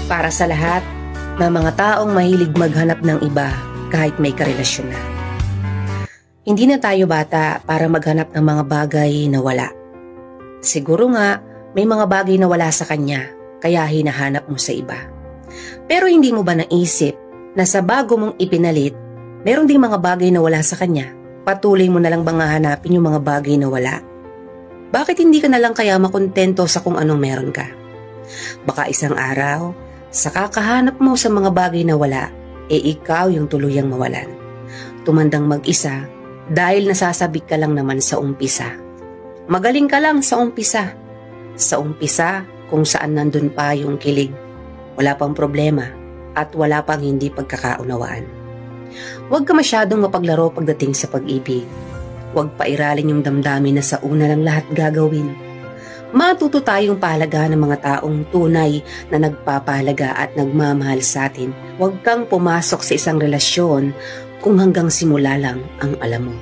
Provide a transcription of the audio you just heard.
Para sa lahat ng mga taong mahilig maghanap ng iba kahit may karelasyon na. Hindi na tayo bata para maghanap ng mga bagay na wala. Siguro nga may mga bagay na wala sa kanya kaya hinahanap mo sa iba. Pero hindi mo ba naisip na sa bago mong ipinalit, meron ding mga bagay na wala sa kanya? Patuloy mo na lang bang hahanapin yung mga bagay na wala? Bakit hindi ka na lang kaya makontento sa kung anong meron ka? Baka isang araw, sa kakahanap mo sa mga bagay na wala, ikaw yung tuluyang mawalan. Tumandang mag-isa dahil nasasabik ka lang naman sa umpisa. Magaling ka lang sa umpisa. Sa umpisa kung saan nandun pa yung kilig. Wala pang problema at wala pang hindi pagkakaunawaan. Huwag ka masyadong mapaglaro pagdating sa pag-ibig. Huwag pairalin yung damdamin na sa una lang lahat gagawin. Matuto tayong pahalagahan ng mga taong tunay na nagpapahalaga at nagmamahal sa atin. Huwag kang pumasok sa isang relasyon kung hanggang simula lang ang alam mo.